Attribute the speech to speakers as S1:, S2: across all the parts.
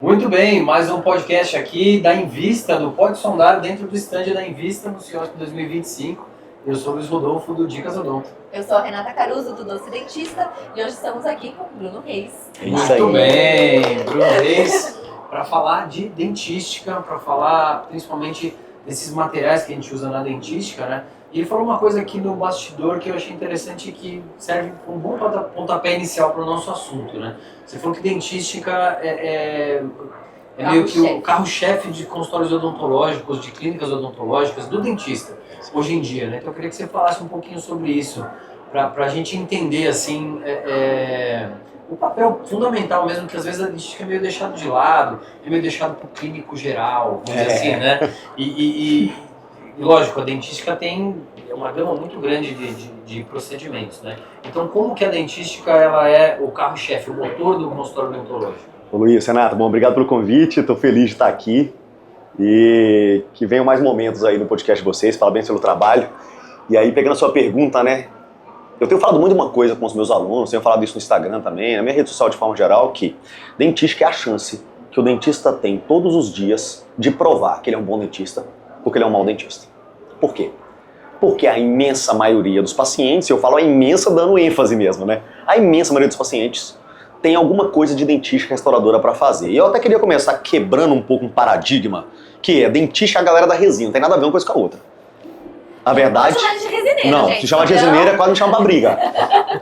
S1: Muito bem, mais um podcast aqui da Invista, do Pode Sondar, dentro do stand da Invista no CIOSP 2025. Eu sou o Luiz Rodolfo, do Dicas Odonto.
S2: Eu sou a Renata Caruso, do Doce Dentista, e hoje estamos aqui com o Bruno Reis.
S1: Muito bem, Bruno Reis, para falar de dentística, para falar principalmente desses materiais que a gente usa na dentística, né? E ele falou uma coisa aqui no bastidor que eu achei interessante, que serve como um bom pontapé inicial para o nosso assunto, né? Você falou que dentística é meio que o carro-chefe de consultórios odontológicos, de clínicas odontológicas, do dentista, hoje em dia, né? Então eu queria que você falasse um pouquinho sobre isso, para a gente entender, assim, o papel fundamental mesmo, que às vezes a dentística é meio deixado de lado, é meio deixado para o clínico geral, vamos dizer assim, né? E lógico, a dentística tem uma gama muito grande de procedimentos, né? Então, como que a dentística ela é o carro-chefe, o motor do consultório odontológico?
S3: Ô Luiz, Renato, bom, obrigado pelo convite, estou feliz de estar aqui e que venham mais momentos aí no podcast de vocês, parabéns pelo trabalho. E aí, pegando a sua pergunta, né, eu tenho falado muito de uma coisa com os meus alunos, tenho falado isso no Instagram também, na minha rede social de forma geral, que dentística é a chance que o dentista tem todos os dias de provar que ele é um bom dentista ou que ele é um mau dentista. Por quê? Porque a imensa maioria dos pacientes, eu falo a imensa dando ênfase mesmo, né? A imensa maioria dos pacientes tem alguma coisa de dentística restauradora para fazer. E eu até queria começar quebrando um pouco um paradigma, que é dentística é a galera da resina, não tem nada a ver uma coisa com a outra. Na verdade...
S2: Não chama de resineiro,
S3: não,
S2: gente.
S3: se chama de resineiro é quase me chama pra briga.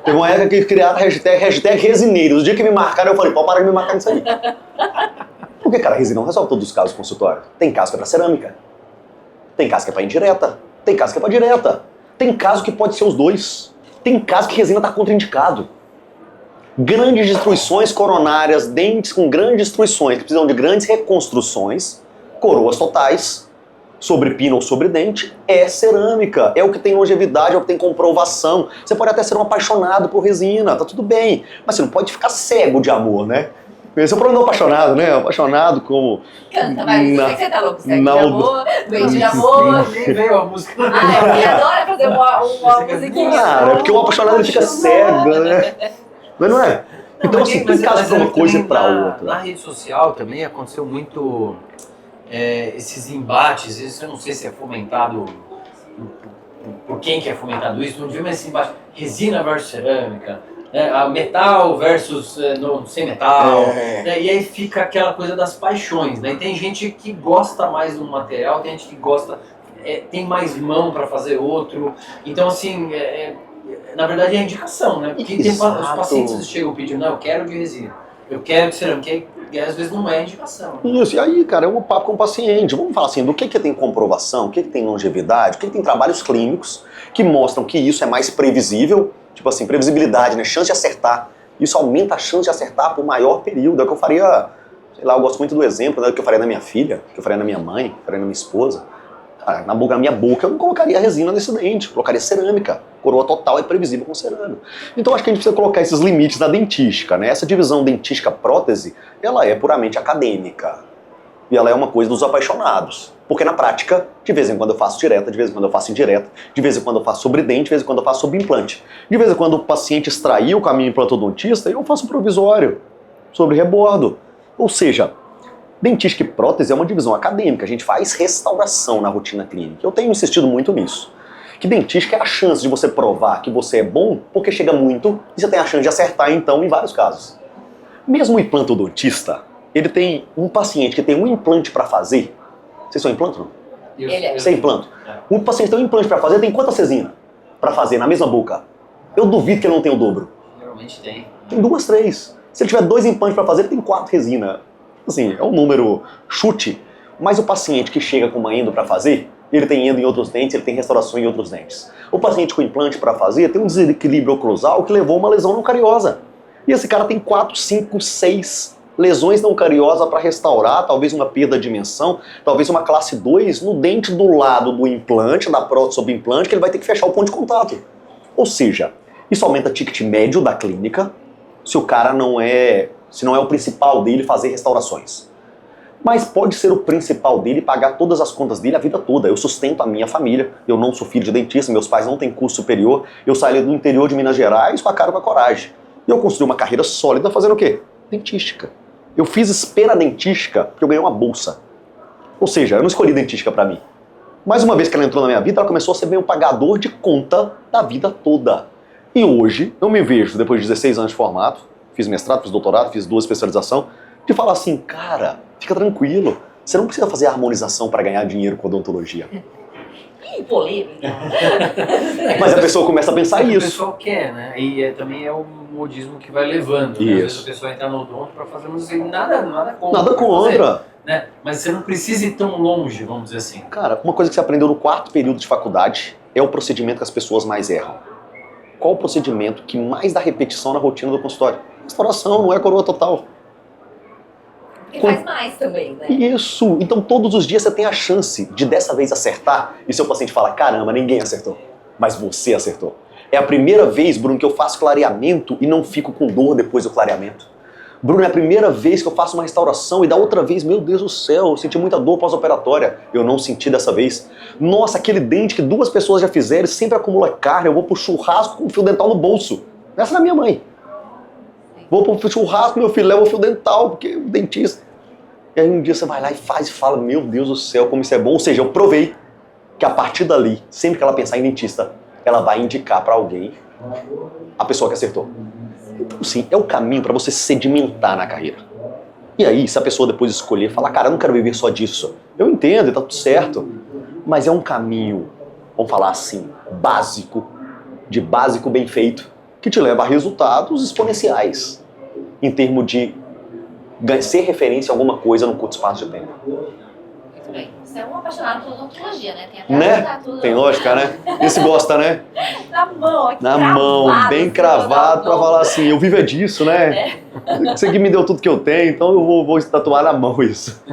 S3: Teve uma época que criaram a hashtag resineiros. O dia que me marcaram, eu falei, pode parar de me marcar nisso aí. Porque, cara, a resina não resolve todos os casos do consultório. Tem caso que é pra cerâmica. Tem caso que é pra indireta. Tem caso que é pra direta. Tem caso que pode ser os dois. Tem caso que resina tá contraindicado. Grandes destruições coronárias, dentes com grandes destruições, que precisam de grandes reconstruções, coroas totais, sobre pino ou sobre dente, é cerâmica. É o que tem longevidade, é o que tem comprovação. Você pode até ser um apaixonado por resina, tá tudo bem. Mas você não pode ficar cego de amor, né? Esse é o problema do apaixonado, né? Apaixonado como...
S2: Canta, vai, sei que você tá louco. Cego de amor, doente de amor.
S1: Nem veio a música.
S2: Ele adora fazer uma musiquinha.
S3: Cara, é porque o apaixonado ele fica cego, né? Mas não é? Então, assim, tem caso pra uma coisa e pra outra.
S1: Na rede social também aconteceu muito esses embates, isso eu não sei se é fomentado por quem que é fomentado isso, não vi mais esse embate, resina versus cerâmica, a metal versus sem metal, né? E aí fica aquela coisa das paixões, né? E tem gente que gosta mais de um material, tem gente que gosta, tem mais mão para fazer outro, então assim, na verdade é indicação, né? Porque tem, os pacientes chegam pedindo, não, eu quero de resina, eu quero de cerâmica, e às vezes não é indicação.
S3: Isso, e aí, cara, é um papo com o paciente. Vamos falar assim, do que tem comprovação, o que tem longevidade, o que tem trabalhos clínicos que mostram que isso é mais previsível, tipo assim, previsibilidade, né? Chance de acertar. Isso aumenta a chance de acertar por maior período. É o que eu faria, sei lá, eu gosto muito do exemplo, né, do que eu faria na minha filha, que eu faria na minha mãe, que eu faria na minha esposa. Cara, na minha boca eu não colocaria resina nesse dente, eu colocaria cerâmica. Coroa total é previsível com cerâmica. Então acho que a gente precisa colocar esses limites na dentística, né? Essa divisão dentística-prótese, ela é puramente acadêmica. E ela é uma coisa dos apaixonados. Porque na prática, de vez em quando eu faço direta, de vez em quando eu faço indireta, de vez em quando eu faço sobre dente, de vez em quando eu faço sobre implante. De vez em quando o paciente extraiu com a minha implantodontista, eu faço provisório, sobre rebordo. Ou seja, dentística e prótese é uma divisão acadêmica, a gente faz restauração na rotina clínica. Eu tenho insistido muito nisso. Que dentística é a chance de você provar que você é bom, porque chega muito e você tem a chance de acertar, então, em vários casos. Mesmo o implantodontista, ele tem um paciente que tem um implante para fazer. Vocês são implante, não? Você é implante. Um paciente tem um implante para fazer, tem quantas resinas para fazer na mesma boca? Eu duvido que ele não tenha o dobro.
S1: Geralmente tem.
S3: Tem 2, 3. Se ele tiver 2 implantes para fazer, ele tem 4 resinas. Assim, é um número chute, mas o paciente que chega com uma endo para fazer, ele tem endo em outros dentes, ele tem restauração em outros dentes. O paciente com implante para fazer tem um desequilíbrio oclusal que levou a uma lesão não cariosa. E esse cara tem 4, 5, 6 lesões não cariosas para restaurar, talvez uma perda de dimensão, talvez uma classe 2 no dente do lado do implante, da prótese sobre implante, que ele vai ter que fechar o ponto de contato. Ou seja, isso aumenta o ticket médio da clínica, se o cara se não é o principal dele fazer restaurações. Mas pode ser o principal dele pagar todas as contas dele a vida toda. Eu sustento a minha família, eu não sou filho de dentista, meus pais não têm curso superior, eu saí do interior de Minas Gerais com a cara e com a coragem. E eu construí uma carreira sólida fazendo o quê? Dentística. Eu fiz espera dentística porque eu ganhei uma bolsa. Ou seja, eu não escolhi dentística pra mim. Mais uma vez que ela entrou na minha vida, ela começou a ser bem um pagador de conta da vida toda. E hoje, eu me vejo, depois de 16 anos de formato, fiz mestrado, fiz doutorado, fiz 2 especializações, de falar assim, cara, fica tranquilo, você não precisa fazer harmonização para ganhar dinheiro com odontologia.
S2: Ih, polêmica.
S3: Mas a pessoa começa a pensar
S1: O
S3: isso.
S1: pessoal quer, né? E também é o modismo que vai levando. Né? Às vezes a pessoa entra no odonto para fazer nada contra.
S3: Nada contra.
S1: Né? Mas você não precisa ir tão longe, vamos dizer assim.
S3: Cara, uma coisa que você aprendeu no 4º período de faculdade é o procedimento que as pessoas mais erram. Qual o procedimento que mais dá repetição na rotina do consultório? Restauração, não é coroa total.
S2: E faz mais também, né?
S3: Isso! Então todos os dias você tem a chance de dessa vez acertar e seu paciente fala, caramba, ninguém acertou, mas você acertou. É a primeira vez, Bruno, que eu faço clareamento e não fico com dor depois do clareamento. Bruno, é a primeira vez que eu faço uma restauração e da outra vez, meu Deus do céu, eu senti muita dor pós-operatória. Eu não senti dessa vez. Nossa, aquele dente que 2 pessoas já fizeram e sempre acumula carne, eu vou pro churrasco com o fio dental no bolso. Essa é a minha mãe. Vou pro churrasco, meu filho, leva o fio dental, porque o dentista. E aí um dia você vai lá e faz e fala, meu Deus do céu, como isso é bom. Ou seja, eu provei que a partir dali, sempre que ela pensar em dentista, ela vai indicar pra alguém a pessoa que acertou. Então, sim, é o caminho para você sedimentar na carreira. E aí, se a pessoa depois escolher, falar, cara, eu não quero viver só disso. Eu entendo, tá tudo certo. Mas é um caminho, vamos falar assim, básico, de básico bem feito, que te leva a resultados exponenciais, em termos de ser referência a alguma coisa num curto espaço de tempo.
S2: Muito bem. Você é um apaixonado por odontologia, né? Tem até
S3: Né?
S2: tudo.
S3: Tem lógica, né? Esse gosta, né?
S2: Na mão, aqui.
S3: Na mão, bem cravado, pra falar assim, eu vivo é disso, né? Você que me deu tudo que eu tenho, então eu vou tatuar na mão isso.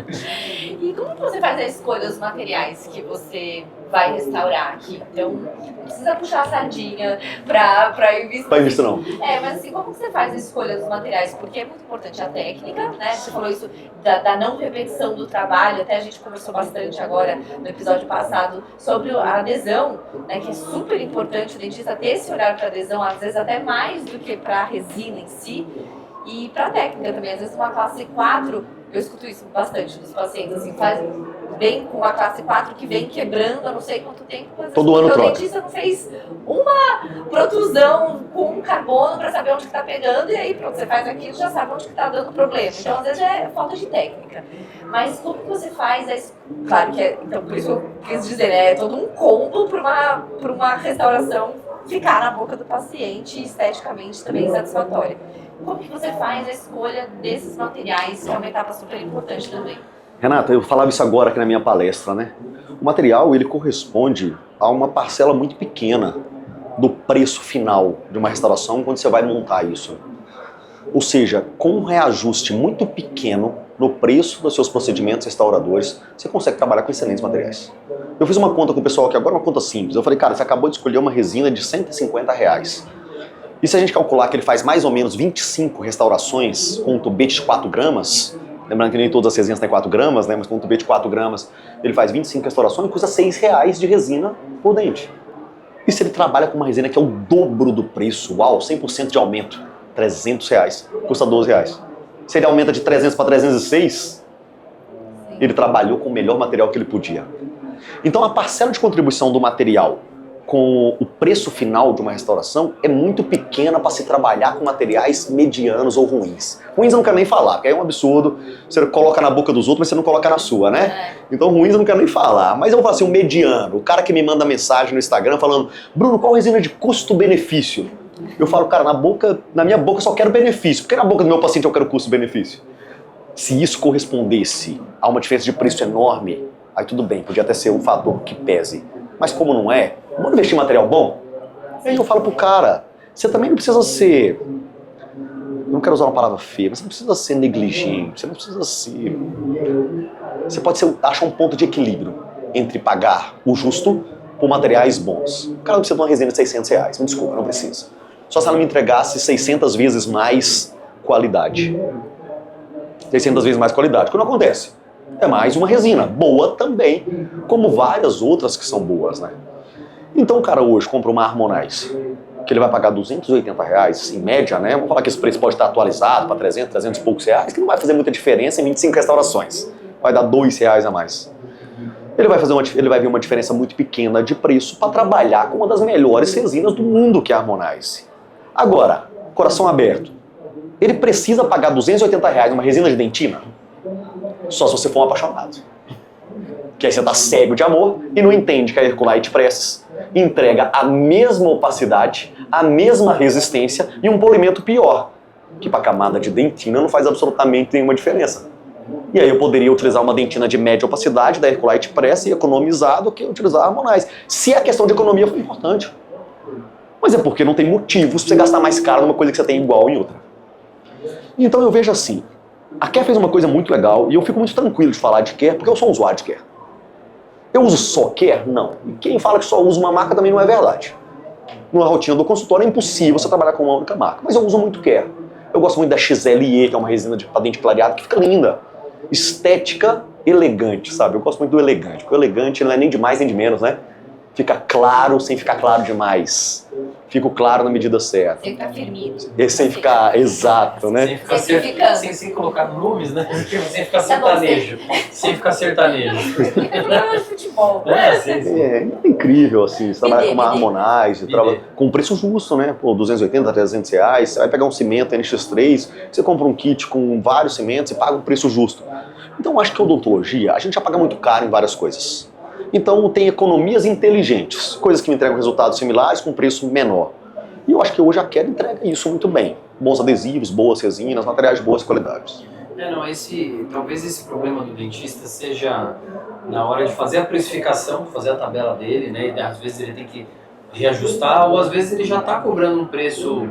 S2: E como que você faz a escolha dos materiais que você vai restaurar aqui? Então, não precisa puxar a sardinha pra investir.
S3: Pra investir não.
S2: Mas assim, como que você faz a escolha dos materiais? Porque é muito importante a técnica, né? Você falou isso da não repetição do trabalho, até a gente conversou bastante agora no episódio passado sobre a adesão, né? Que é super importante o dentista ter esse horário para adesão, às vezes até mais do que para a resina em si. E para técnica também, às vezes uma classe 4, eu escuto isso bastante dos pacientes, assim, vem com uma classe 4 que vem quebrando há não sei quanto tempo, mas
S3: todo ano troca.
S2: O dentista não fez uma protrusão com carbono para saber onde que tá pegando, e aí pronto, você faz aquilo, já sabe onde que tá dando problema. Então às vezes é falta de técnica. Mas como que você faz claro que então por isso eu quis dizer, é todo um combo para uma restauração ficar na boca do paciente e esteticamente também satisfatória. Como que você faz a escolha desses materiais, que é uma etapa super importante também?
S3: Renata, eu falava isso agora aqui na minha palestra, né? O material, ele corresponde a uma parcela muito pequena do preço final de uma restauração quando você vai montar isso. Ou seja, com um reajuste muito pequeno no preço dos seus procedimentos restauradores, você consegue trabalhar com excelentes materiais. Eu fiz uma conta com o pessoal aqui agora, uma conta simples. Eu falei, cara, você acabou de escolher uma resina de R$150. E se a gente calcular que ele faz mais ou menos 25 restaurações com um tubete de 4 gramas, lembrando que nem todas as resinas têm 4 gramas, né, mas com um tubete de 4 gramas, ele faz 25 restaurações e custa R$6 de resina por dente. E se ele trabalha com uma resina que é o dobro do preço, uau, 100% de aumento, R$300, custa R$12. Se ele aumenta de 300 para 306, ele trabalhou com o melhor material que ele podia. Então a parcela de contribuição do material com o preço final de uma restauração é muito pequena para se trabalhar com materiais medianos ou ruins. Ruins eu não quero nem falar, porque é um absurdo. Você coloca na boca dos outros, mas você não coloca na sua, né? Então ruins eu não quero nem falar. Mas eu vou falar assim, um mediano, o cara que me manda mensagem no Instagram falando, Bruno, qual resina de custo-benefício? Eu falo, cara, na minha boca eu só quero benefício, porque na boca do meu paciente eu quero custo-benefício. Se isso correspondesse a uma diferença de preço enorme, aí tudo bem, podia até ser um fator que pese. Mas como não é, vamos investir em material bom? E aí eu falo pro cara, você também não precisa ser, não quero usar uma palavra feia, mas você não precisa ser negligente, você não precisa ser... Você pode achar um ponto de equilíbrio entre pagar o justo por materiais bons. O cara não precisa de uma resina de R$600, me desculpa, não precisa. Só se ela me entregasse 600 vezes mais qualidade. 600 vezes mais qualidade, o que não acontece. É mais uma resina, boa também, como várias outras que são boas, né? Então o cara hoje compra uma Harmonize, que ele vai pagar R$280 em média, né? Vamos falar que esse preço pode estar atualizado para 300 e poucos reais, que não vai fazer muita diferença em 25 restaurações. Vai dar R$2 a mais. Ele vai ver uma diferença muito pequena de preço para trabalhar com uma das melhores resinas do mundo, que é a Harmonize. Agora, coração aberto, ele precisa pagar R$280 numa resina de dentina? Só se você for um apaixonado. Que aí você tá cego de amor e não entende que a Herculite Presses entrega a mesma opacidade, a mesma resistência e um polimento pior, que para a camada de dentina não faz absolutamente nenhuma diferença. E aí eu poderia utilizar uma dentina de média opacidade da Herculite Press e economizar do que utilizar a Harmonize, se a questão de economia for importante. Mas é porque não tem motivos para você gastar mais caro numa coisa que você tem igual em outra. Então eu vejo assim, a Care fez uma coisa muito legal e eu fico muito tranquilo de falar de Care porque eu sou um usuário de Care. Eu uso só Care? Não. E quem fala que só usa uma marca também não é verdade. Na rotina do consultório é impossível você trabalhar com uma única marca, mas eu uso muito Care. Eu gosto muito da XLE, que é uma resina de dente clareado que fica linda. Estética elegante, sabe? Eu gosto muito do elegante, porque o elegante não é nem de mais nem de menos, né? Fica claro sem ficar claro demais. Fica claro na medida certa.
S2: Sem ficar firminho.
S3: E sem ficar exato, né?
S1: Sem ficar
S2: Simplificando.
S1: sem colocar nomes, né? Sem ficar sertanejo. Sem ficar sertanejo.
S2: É programa de futebol.
S3: É incrível, assim, você trabalha com uma Harmonize,
S1: Bidê.
S3: com preço justo, né? Pô, 280, 300 reais, você vai pegar um cimento NX3, você compra um kit com vários cimentos e paga um preço justo. Então eu acho que a odontologia, a gente já paga muito caro em várias coisas. Então tem economias inteligentes, coisas que me entregam resultados similares com preço menor. E eu acho que hoje a Care entrega isso muito bem. Bons adesivos, boas resinas, materiais de boas qualidades.
S1: Talvez esse problema do dentista seja na hora de fazer a precificação, fazer a tabela dele, né? E às vezes ele tem que reajustar, ou às vezes ele já está cobrando um preço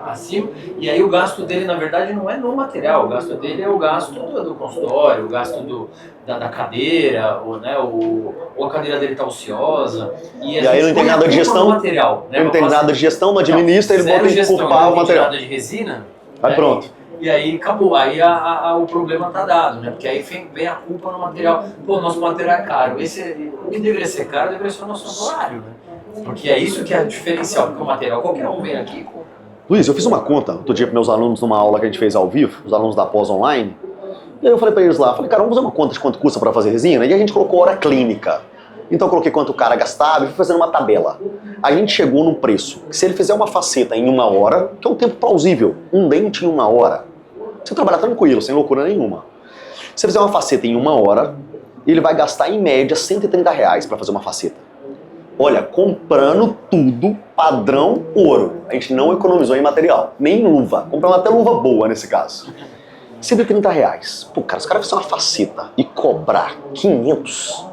S1: acima, e aí o gasto dele, na verdade, não é no material, o gasto dele é o gasto do consultório, o gasto da cadeira, ou a cadeira dele está ociosa.
S3: E aí não tem nada de gestão,
S1: material, né?
S3: Não tem nada de gestão, não administra, ele bota em culpar o material.
S1: Nada de resina.
S3: Aí
S1: né?
S3: pronto.
S1: E aí acabou, aí o problema tá dado, né? Porque aí vem a culpa no material. Pô, nosso material é caro. O que deveria ser caro deveria ser o nosso horário, né? Porque é isso que é diferencial, porque o material qualquer um vem aqui com...
S3: Luiz, eu fiz uma conta outro dia para meus alunos numa aula que a gente fez ao vivo, os alunos da pós online. E aí eu falei para eles lá, cara, vamos fazer uma conta de quanto custa para fazer resina? E a gente colocou hora clínica. Então eu coloquei quanto o cara gastava e fui fazendo uma tabela. A gente chegou num preço que se ele fizer uma faceta em 1 hora, que é um tempo plausível, um dente em 1 hora, você trabalha tranquilo, sem loucura nenhuma. Se você fizer uma faceta em 1 hora, ele vai gastar em média R$130 para fazer uma faceta. Olha, comprando tudo padrão ouro. A gente não economizou em material, nem em luva. Compramos até luva boa nesse caso. R$130. Pô, cara, se o cara fizer uma faceta e cobrar 500,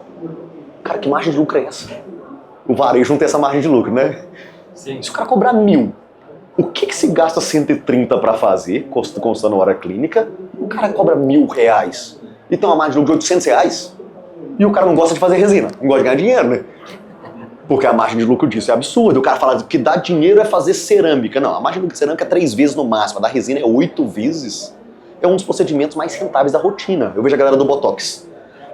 S3: cara, que margem de lucro é essa? O varejo não tem essa margem de lucro, né?
S1: Sim.
S3: Se o cara cobrar 1.000, o que se gasta 130 para fazer, constando hora clínica, o cara cobra R$1.000 e tem uma margem de lucro de R$800, e o cara não gosta de fazer resina, não gosta de ganhar dinheiro, né? Porque a margem de lucro disso é absurda. O cara fala que dá dinheiro é fazer cerâmica. Não, a margem de lucro de cerâmica é 3 vezes no máximo, a da resina é 8 vezes. É um dos procedimentos mais rentáveis da rotina. Eu vejo a galera do Botox.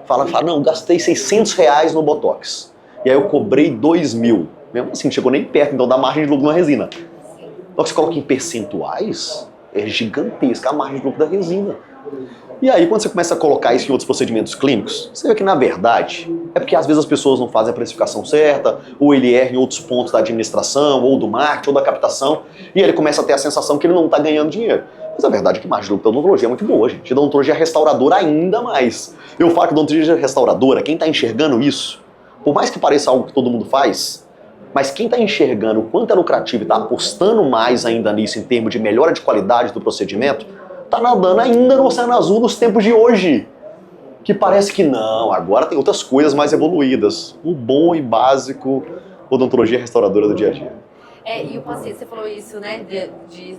S3: Fala, não, gastei R$600 no Botox. E aí eu cobrei 2.000. Mesmo assim, não chegou nem perto, então, da margem de lucro na resina. Só que você coloca em percentuais, é gigantesca a margem de lucro da resina. E aí, quando você começa a colocar isso em outros procedimentos clínicos, você vê que, na verdade, é porque às vezes as pessoas não fazem a precificação certa, ou ele erra em outros pontos da administração, ou do marketing, ou da captação, e ele começa a ter a sensação que ele não está ganhando dinheiro. Mas a verdade é que a margem de lucro da odontologia é muito boa, gente. A odontologia restauradora ainda mais. Eu falo que a odontologia restauradora, quem está enxergando isso, por mais que pareça algo que todo mundo faz, mas quem está enxergando o quanto é lucrativo e está apostando mais ainda nisso em termos de melhora de qualidade do procedimento, está nadando ainda no Oceano Azul nos tempos de hoje. Que parece que não, agora tem outras coisas mais evoluídas. O bom e básico odontologia restauradora do dia a dia.
S2: E o paciente, você falou isso, né?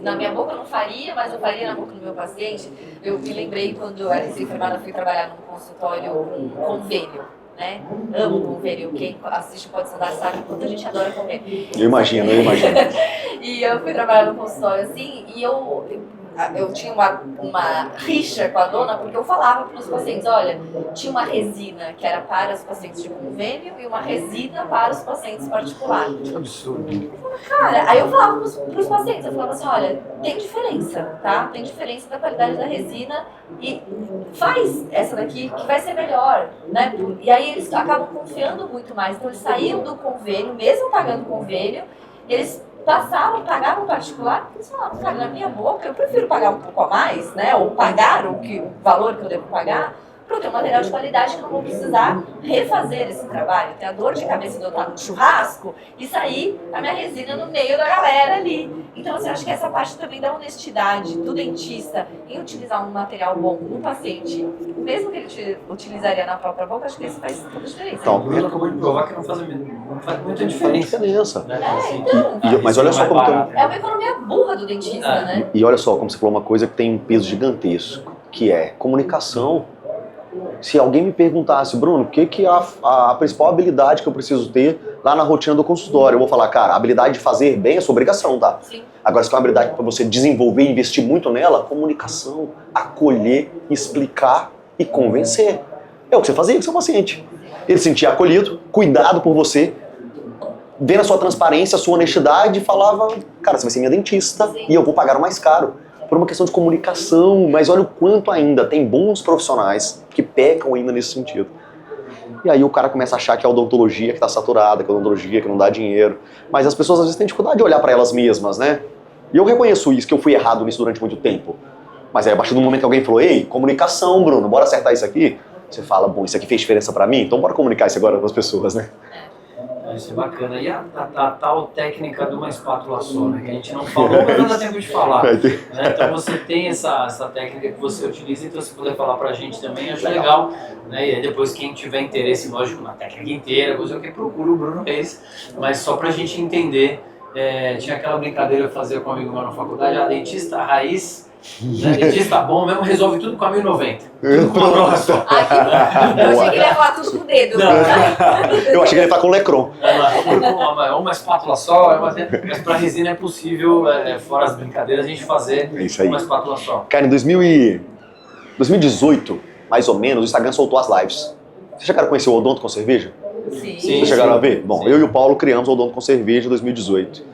S2: Na minha boca eu não faria, mas eu faria na boca do meu paciente. Eu me lembrei quando eu era recém-formada, fui trabalhar num consultório com convênio, né? Amo convênio. Quem assiste o Pode Sondar sabe quanto a gente adora convênio.
S3: Eu imagino.
S2: E eu fui trabalhar no consultório assim, e eu tinha uma rixa com a dona, porque eu falava para os pacientes, olha, tinha uma resina que era para os pacientes de convênio e uma resina para os pacientes particulares.
S1: Que absurdo.
S2: Cara, aí eu falava pros pacientes, eu falava assim, olha, tem diferença, tá? Tem diferença da qualidade da resina e faz essa daqui que vai ser melhor, né? E aí eles acabam confiando muito mais. Então eles saíram do convênio, mesmo pagando convênio, eles pagavam particular, eles falavam, cara, na minha boca eu prefiro pagar um pouco a mais, né? Ou pagar o valor que eu devo pagar, para eu ter um material de qualidade que eu não vou precisar refazer esse trabalho. Ter a dor de cabeça de eu estar no churrasco e sair a minha resina no meio da galera ali. Então, assim, eu acho que essa parte também da honestidade do dentista em utilizar um material bom no paciente, mesmo que ele utilizaria na própria boca, acho que isso faz toda a diferença.
S3: Então,
S1: O Bruno acabou de provar que não faz muita diferença. Né? Assim,
S3: Mas olha só como tem
S2: é uma economia burra do dentista, né?
S3: E olha só, como você falou, uma coisa que tem um peso gigantesco, que é comunicação. Se alguém me perguntasse, Bruno, o que é a principal habilidade que eu preciso ter lá na rotina do consultório? Eu vou falar, cara, a habilidade de fazer bem é sua obrigação, tá?
S2: Sim.
S3: Agora, se tem uma habilidade para você desenvolver e investir muito nela, comunicação, acolher, explicar e convencer. É o que você fazia com seu paciente. Ele se sentia acolhido, cuidado por você, vendo a sua transparência, a sua honestidade, e falava, cara, você vai ser minha dentista.
S2: Sim.
S3: E eu vou pagar o mais caro. Por uma questão de comunicação, mas olha o quanto ainda tem bons profissionais que pecam ainda nesse sentido. E aí o cara começa a achar que é a odontologia que está saturada, que é a odontologia que não dá dinheiro. Mas as pessoas às vezes têm dificuldade de olhar para elas mesmas, né? E eu reconheço isso, que eu fui errado nisso durante muito tempo. Mas aí a partir do momento que alguém falou, ei, comunicação, Bruno, bora acertar isso aqui? Você fala, bom, isso aqui fez diferença para mim? Então bora comunicar isso agora com as pessoas, né?
S1: Isso é bacana. E a tal técnica de uma espátula só, né? Que a gente não falou, mas não dá tempo de falar. Né? Então você tem essa técnica que você utiliza, então se puder falar pra gente também, acho legal. Né? E aí depois quem tiver interesse, lógico, na técnica inteira, você que procura o Bruno Reis, mas só pra gente entender, tinha aquela brincadeira que eu fazia com um amigo meu na faculdade, a dentista raiz, né? Dentista bom mesmo, resolve tudo com a 1090. Tudo com uma broca só.
S2: Eu achei que ele ia falar tudo com o dedo.
S1: Não.
S3: Eu achei que ele ia estar com o Lecron.
S1: Uma espátula só, mas para resina é possível, fora as brincadeiras, a gente fazer uma espátula só.
S3: Cara, em 2018, mais ou menos, o Instagram soltou as lives. Vocês chegaram a conhecer o Odonto com Cerveja?
S2: Sim.
S3: Vocês chegaram a ver? Bom,
S1: Sim.
S3: eu e o Paulo criamos o Odonto com Cerveja em 2018.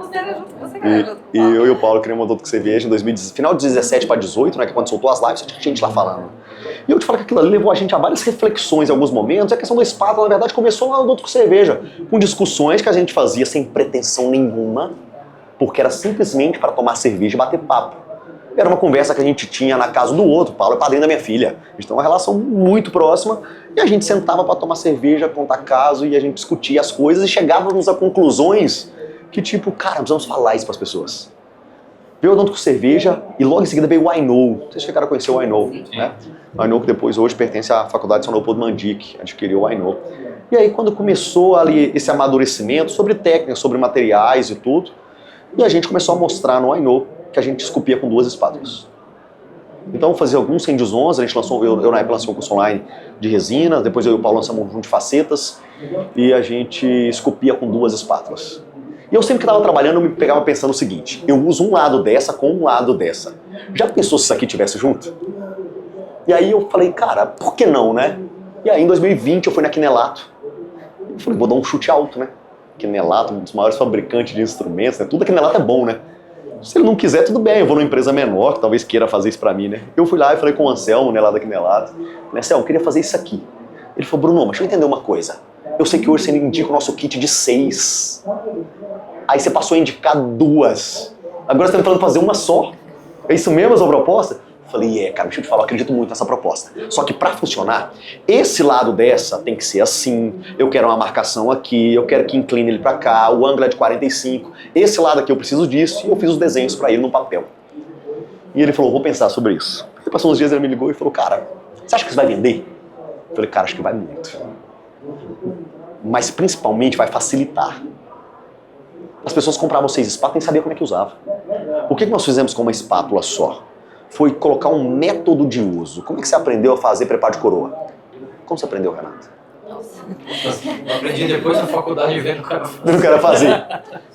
S2: Você era junto, você que era junto.
S3: E eu e o Paulo criamos o Odonto com Cerveja em final de 17 para 18, né, que é quando soltou as lives, tinha gente lá falando. E eu te falo que aquilo ali levou a gente a várias reflexões em alguns momentos. A questão do espátula, na verdade, começou lá no Odonto com Cerveja, com discussões que a gente fazia sem pretensão nenhuma, porque era simplesmente para tomar cerveja e bater papo. Era uma conversa que a gente tinha na casa do outro. O Paulo é padrinho da minha filha. A gente tem uma relação muito próxima. E a gente sentava para tomar cerveja, contar caso, e a gente discutia as coisas e chegávamos a conclusões que tipo, cara, precisamos falar isso para as pessoas. Veio o Odonto com Cerveja e logo em seguida veio o I Know. Vocês chegaram a conhecer o I Know, né? O I Know que depois hoje pertence à Faculdade de São Leopoldo Mandic, adquiriu o I Know. E aí quando começou ali esse amadurecimento sobre técnicas, sobre materiais e tudo, e a gente começou a mostrar no I Know que a gente esculpia com 2 espátulas. Então fazia alguns 111, a gente lançou, eu na época lancei um curso online de resina, depois eu e o Paulo lançamos um conjunto de facetas e a gente esculpia com 2 espátulas. E eu sempre que estava trabalhando, eu me pegava pensando o seguinte, eu uso um lado dessa com um lado dessa. Já pensou se isso aqui tivesse junto? E aí eu falei, cara, por que não, né? E aí em 2020 eu fui na Quinelato. Eu falei, vou dar um chute alto, né? Quinelato, um dos maiores fabricantes de instrumentos, né? Tudo a Quinelato é bom, né? Se ele não quiser, tudo bem, eu vou numa empresa menor que talvez queira fazer isso pra mim, né? Eu fui lá e falei com o Anselmo, né, lá da Quinelato. Falei, Anselmo, eu queria fazer isso aqui. Ele falou, Bruno, mas deixa eu entender uma coisa. Eu sei que hoje você me indica o nosso kit de 6. Aí você passou a indicar 2. Agora você tá me falando fazer uma só? É isso mesmo a sua proposta? Eu falei, cara, deixa eu te falar, eu acredito muito nessa proposta. Só que pra funcionar, esse lado dessa tem que ser assim, eu quero uma marcação aqui, eu quero que incline ele pra cá, o ângulo é de 45, esse lado aqui eu preciso disso, e eu fiz os desenhos pra ele no papel. E ele falou, vou pensar sobre isso. Aí passou uns dias, ele me ligou e falou, cara, você acha que isso vai vender? Eu falei, cara, acho que vai muito. Mas principalmente vai facilitar. As pessoas compravam 6 espátulas e sabiam como é que usava. O que nós fizemos com uma espátula só? Foi colocar um método de uso. Como é que você aprendeu a fazer preparo de coroa? Como você aprendeu, Renata?
S2: Nossa.
S1: Eu aprendi depois na faculdade vendo o cara fazer.
S3: Não quero fazer.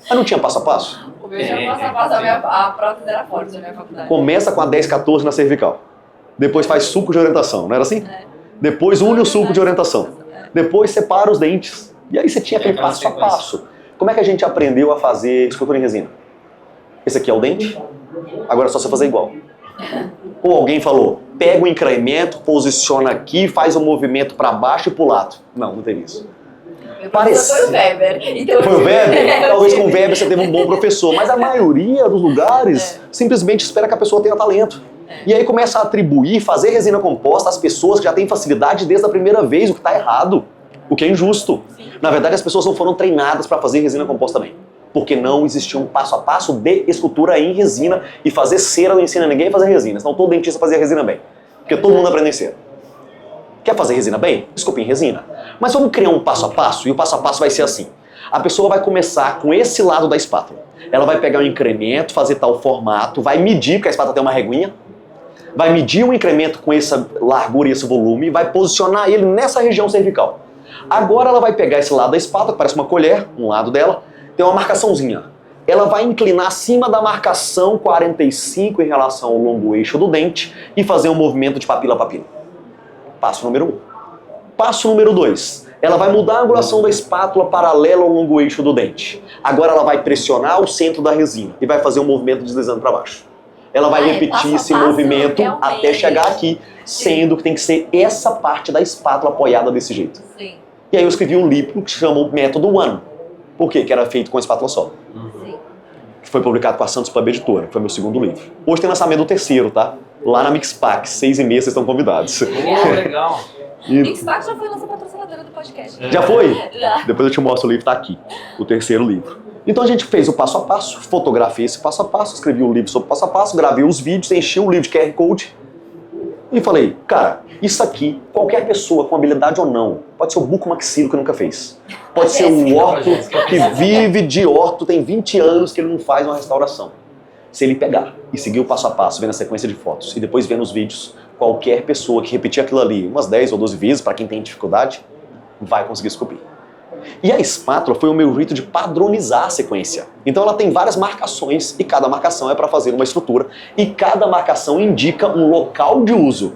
S3: Mas não tinha passo a passo?
S2: O meu já passo a passo, a prótese era forte na minha faculdade.
S3: Começa com a 10-14 na cervical. Depois faz suco de orientação, não era assim? Depois une o suco de orientação. Depois separa os dentes. E aí você tinha aquele passo a passo. Como é que a gente aprendeu a fazer escultura em resina? Esse aqui é o dente, agora é só você fazer igual. Ou alguém falou, pega o incremento, posiciona aqui, faz um movimento para baixo e pro lado. Não, não teve isso.
S2: Parece. Foi o Weber. Então,
S3: foi o Weber? Talvez com o Weber você teve um bom professor, mas a maioria dos lugares simplesmente espera que a pessoa tenha talento. E aí começa a atribuir, fazer resina composta às pessoas que já têm facilidade desde a primeira vez, o que está errado, o que é injusto. Na verdade, as pessoas não foram treinadas para fazer resina composta também. Porque não existia um passo a passo de escultura em resina, e fazer cera não ensina ninguém a fazer resina, senão todo dentista fazia resina bem. Porque todo mundo aprende em cera. Quer fazer resina bem? Esculpir em resina. Mas vamos criar um passo a passo, e o passo a passo vai ser assim. A pessoa vai começar com esse lado da espátula. Ela vai pegar um incremento, fazer tal formato, vai medir, porque a espátula tem uma reguinha, vai medir um incremento com essa largura e esse volume, e vai posicionar ele nessa região cervical. Agora ela vai pegar esse lado da espátula, que parece uma colher, um lado dela, tem uma marcaçãozinha. Ela vai inclinar acima da marcação 45 em relação ao longo eixo do dente e fazer um movimento de papila a papila. Passo número 1. Passo número 2. Ela vai mudar a angulação da espátula paralela ao longo eixo do dente. Agora ela vai pressionar o centro da resina e vai fazer um movimento deslizando para baixo. Ela vai repetir esse movimento até chegar aqui, sendo que tem que ser essa parte da espátula apoiada desse jeito.
S2: Sim.
S3: E aí eu escrevi um livro que se chama o Método One. Por quê? Que era feito com espátula só.
S2: Sim.
S3: Que foi publicado com a Santos Pub Editora, que foi meu segundo livro. Hoje tem lançamento do terceiro, tá? Lá na Mixpac, 6h30 vocês estão convidados.
S1: Legal.
S2: Mixpac já foi nossa patrocinadora do podcast.
S3: Já foi?
S2: Já.
S3: Depois eu te mostro o livro, tá aqui. O terceiro livro. Então a gente fez o passo a passo, fotografei esse passo a passo, escrevi um livro sobre o passo a passo, gravei os vídeos, enchi o livro de QR Code e falei, cara, isso aqui, qualquer pessoa com habilidade ou não, pode ser o buco maxilo que nunca fez. Pode ser um orto que vive de orto, tem 20 anos que ele não faz uma restauração. Se ele pegar e seguir o passo a passo, vendo a sequência de fotos e depois vendo os vídeos, qualquer pessoa que repetir aquilo ali umas 10 ou 12 vezes, para quem tem dificuldade, vai conseguir esculpir. E a espátula foi o meu jeito de padronizar a sequência. Então ela tem várias marcações e cada marcação é para fazer uma estrutura e cada marcação indica um local de uso.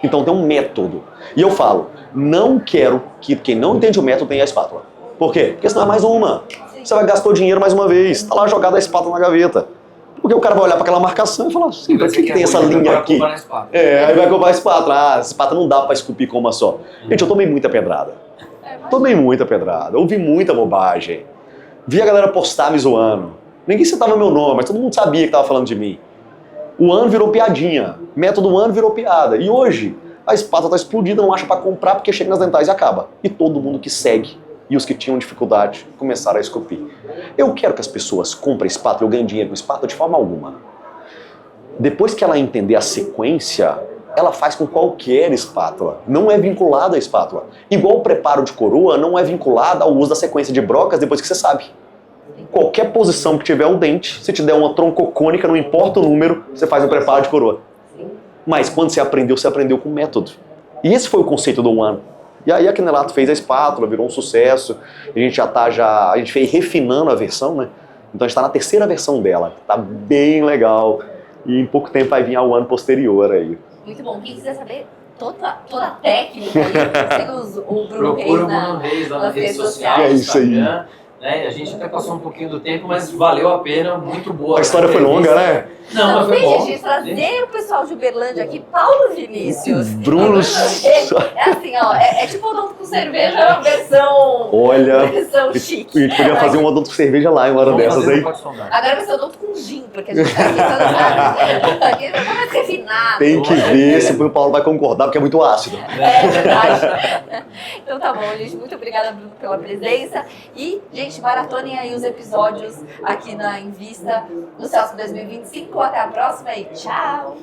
S3: Então tem um método. E eu falo, não quero que quem não entende o método tenha a espátula. Por quê? Porque senão é mais uma. Você vai gastar o dinheiro mais uma vez. Tá lá jogada a espátula na gaveta. Porque o cara vai olhar para aquela marcação e falar assim, pra que tem essa linha aqui? Aí vai comprar a espátula. Ah, essa espátula não dá para esculpir com uma só. Gente, eu tomei muita pedrada. Tomei muita pedrada, ouvi muita bobagem. Vi a galera postar me zoando. Ninguém citava meu nome, mas todo mundo sabia que tava falando de mim. O ano virou piadinha. Método ano virou piada. E hoje, a espátula tá explodida, não acha para comprar porque chega nas dentais e acaba. E todo mundo que segue e os que tinham dificuldade começaram a esculpir. Eu quero que as pessoas comprem espátula, eu ganho dinheiro com espátula de forma alguma. Depois que ela entender a sequência, ela faz com qualquer espátula, não é vinculada à espátula. Igual o preparo de coroa não é vinculado ao uso da sequência de brocas depois que você sabe. Qualquer posição que tiver o dente, se te der uma troncocônica, não importa o número, você faz o preparo de coroa. Mas quando você aprendeu com método. E esse foi o conceito do One. E aí a Quinelato fez a espátula, virou um sucesso, a gente a gente fez refinando a versão, né? Então a gente tá na terceira versão dela, tá bem legal. E em pouco tempo vai vir a One posterior aí.
S2: Muito bom. Quem quiser saber toda a técnica, siga o Bruno Reis
S1: Procura o Bruno Reis lá nas redes sociais.
S3: É isso aí.
S1: Né? A gente até passou um pouquinho do tempo, mas valeu a pena, muito boa.
S3: A história foi longa, né?
S1: Não, mas foi bom.
S2: Gente, trazer o pessoal de Uberlândia aqui, Paulo Vinícius.
S3: Bruno.
S2: É assim, ó, é tipo o odonto com cerveja, versão.
S3: Olha,
S2: versão chique.
S3: a gente podia fazer um odonto com cerveja lá em uma hora dessas aí.
S2: Agora vai ser odonto com gin, porque a gente tá aqui, aqui tá mais refinado.
S3: Tem que ver se o Paulo vai concordar, porque é muito ácido.
S2: É verdade. Então tá bom, gente. Muito obrigada, Bruno, pela presença. E, gente, maratonem aí os episódios aqui na Invista no Celso 2025. Até a próxima e tchau!